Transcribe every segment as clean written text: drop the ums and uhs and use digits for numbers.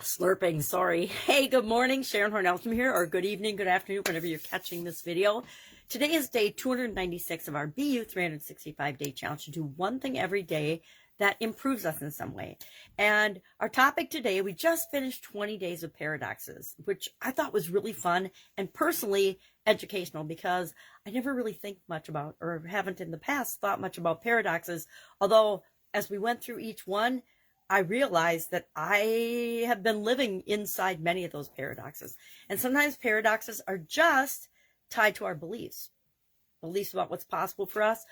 Slurping, sorry. Hey, good morning. Sharon Horne-Ellstrom here, or good evening, good afternoon, whenever you're catching this video. Today is day 296 of our BU 365-day challenge to do one thing every day that improves us in some way. And our topic today, we just finished 20 days of paradoxes, which I thought was really fun and personally educational because I never really think much about, or haven't in the past thought much about paradoxes. Although as we went through each one, I realized that I have been living inside many of those paradoxes. And sometimes paradoxes are just tied to our beliefs. Beliefs about what's possible for us,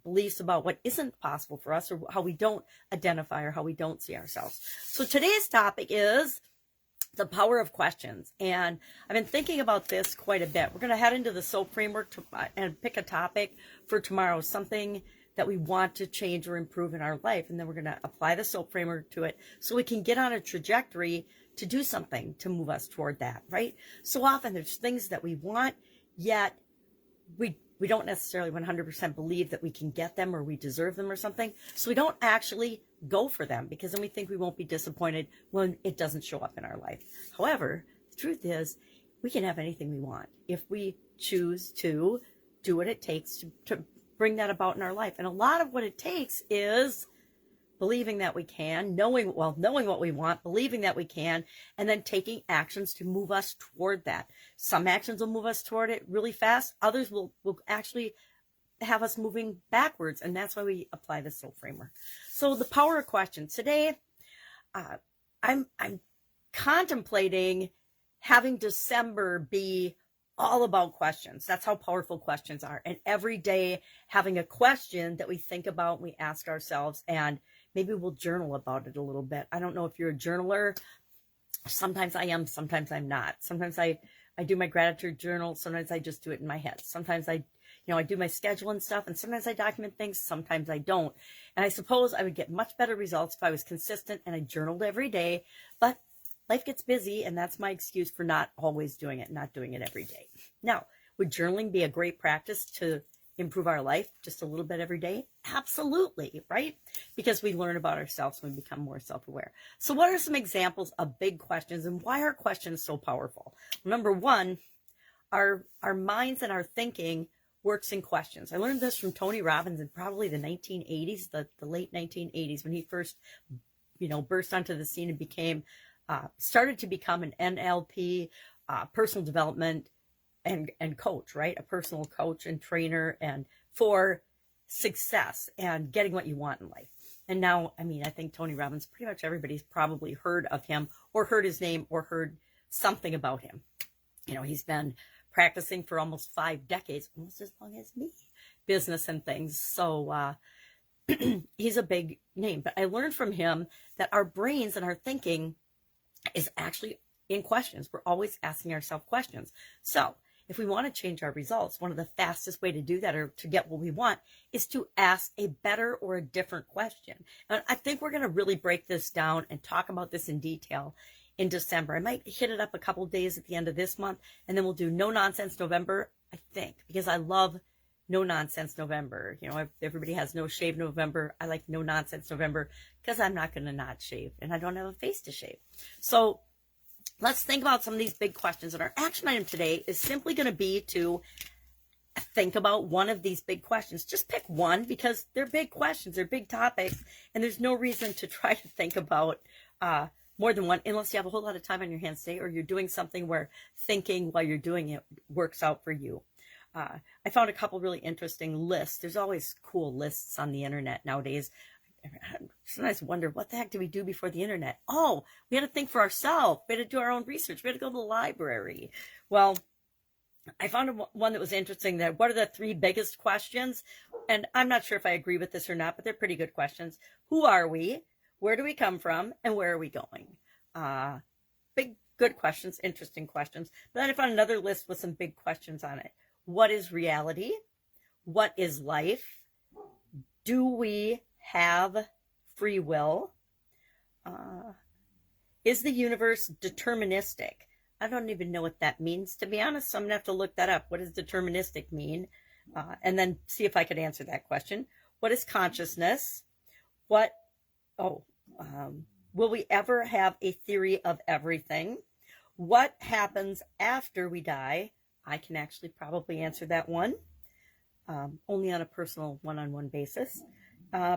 beliefs about what isn't possible for us, or how we don't identify or how we don't see ourselves. So today's topic is the power of questions. And I've been thinking about this quite a bit. We're going to head into the SOAP framework and pick a topic for tomorrow, something that we want to change or improve in our life. And then we're going to apply the SOAP framework to it so we can get on a trajectory to do something to move us toward that, right? So often there's things that we want, yet we don't necessarily 100% believe that we can get them or we deserve them or something. So we don't actually go for them because then we think we won't be disappointed when it doesn't show up in our life. However, the truth is we can have anything we want if we choose to do what it takes to bring that about in our life. And a lot of what it takes is believing that we can, knowing what we want, believing that we can, and then taking actions to move us toward that. Some actions will move us toward it really fast. Others will actually have us moving backwards. And that's why we apply the SOAP framework. So the power of questions. Today, I'm contemplating having December be all about questions. That's how powerful questions are. And every day having a question that we think about, we ask ourselves, and maybe we'll journal about it a little bit. I don't know if you're a journaler. Sometimes I am, sometimes I'm not. Sometimes I do my gratitude journal. Sometimes I just do it in my head. Sometimes I do my schedule and stuff, and sometimes I document things, sometimes I don't. And I suppose I would get much better results if I was consistent and I journaled every day, but life gets busy, and that's my excuse for not always doing it, not doing it every day. Now, would journaling be a great practice to improve our life just a little bit every day? Absolutely, right? Because we learn about ourselves when we become more self-aware. So what are some examples of big questions, and why are questions so powerful? Number one, our minds and our thinking works in questions. I learned this from Tony Robbins in probably the 1980s, the late 1980s, when he first, burst onto the scene and became started to become an NLP, personal development and coach, right? A personal coach and trainer and for success and getting what you want in life. And now, I think Tony Robbins, pretty much everybody's probably heard of him or heard his name or heard something about him. He's been practicing for almost 5 decades, almost as long as me, business and things. So he's a big name. But I learned from him that our brains and our thinking is actually in questions. We're always asking ourselves questions. So if we want to change our results, one of the fastest way to do that or to get what we want is to ask a better or a different question. And I think we're going to really break this down and talk about this in detail in December. I might hit it up a couple of days at the end of this month, and then we'll do No Nonsense November, I think, because I love No Nonsense November. Everybody has No Shave November. I like No Nonsense November because I'm not going to not shave and I don't have a face to shave. So let's think about some of these big questions. And our action item today is simply going to be to think about one of these big questions. Just pick one because they're big questions, they're big topics, and there's no reason to try to think about more than one unless you have a whole lot of time on your hands today or you're doing something where thinking while you're doing it works out for you. I found a couple really interesting lists. There's always cool lists on the internet nowadays. Sometimes wonder, what the heck did we do before the internet? Oh, we had to think for ourselves. We had to do our own research. We had to go to the library. Well, I found one that was interesting. That what are the 3 biggest questions? And I'm not sure if I agree with this or not, but they're pretty good questions. Who are we? Where do we come from? And where are we going? Big, good questions, interesting questions. But then I found another list with some big questions on it. What is reality? What is life? Do we have free will? Is the universe deterministic? I don't even know what that means, to be honest, so I'm going to have to look that up. What does deterministic mean? And then see if I could answer that question. What is consciousness? Will we ever have a theory of everything? What happens after we die? I can actually probably answer that one, only on a personal one-on-one basis,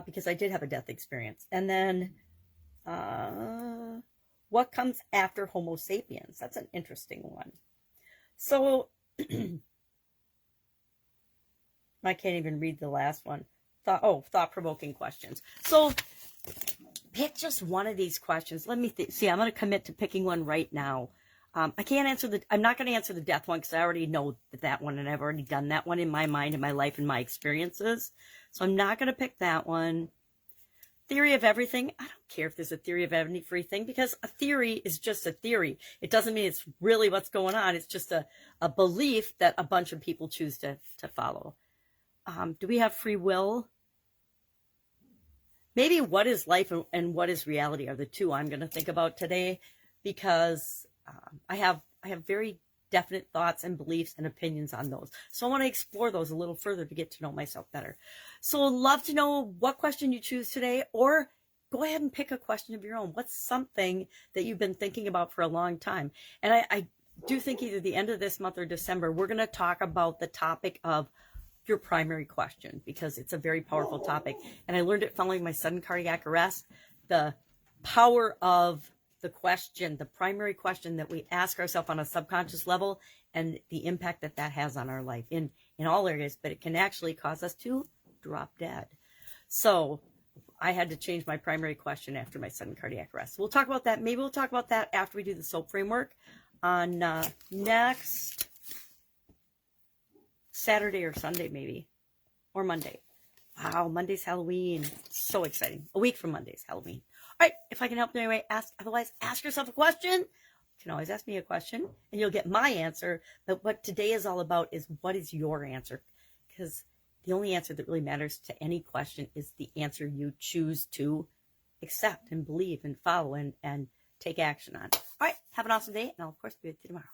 because I did have a death experience. And then what comes after Homo sapiens? That's an interesting one. So I can't even read the last one. Thought-provoking questions. So pick just one of these questions. Let me see. I'm going to commit to picking one right now. I'm not going to answer the death one because I already know that one, and I've already done that one in my mind, in my life, in my experiences. So I'm not going to pick that one. Theory of everything. I don't care if there's a theory of everything, because a theory is just a theory. It doesn't mean it's really what's going on. It's just a belief that a bunch of people choose to follow. Do we have free will? Maybe what is life and what is reality are the two I'm going to think about today, because I have very definite thoughts and beliefs and opinions on those. So I want to explore those a little further to get to know myself better. So I'd love to know what question you choose today, or go ahead and pick a question of your own. What's something that you've been thinking about for a long time? And I do think either the end of this month or December, we're going to talk about the topic of your primary question, because it's a very powerful topic. And I learned it following my sudden cardiac arrest, the power of the question, the primary question that we ask ourselves on a subconscious level, and the impact that that has on our life in all areas, but it can actually cause us to drop dead. So I had to change my primary question after my sudden cardiac arrest. We'll talk about that. Maybe we'll talk about that after we do the SOAP framework on next Saturday or Sunday, maybe, or Monday. Wow, Monday's Halloween. So exciting. A week from Monday's Halloween. All right, if I can help in any way, otherwise ask yourself a question. You can always ask me a question and you'll get my answer. But what today is all about is, what is your answer? Because the only answer that really matters to any question is the answer you choose to accept and believe and follow and take action on. All right, have an awesome day, and I'll, of course, be with you tomorrow.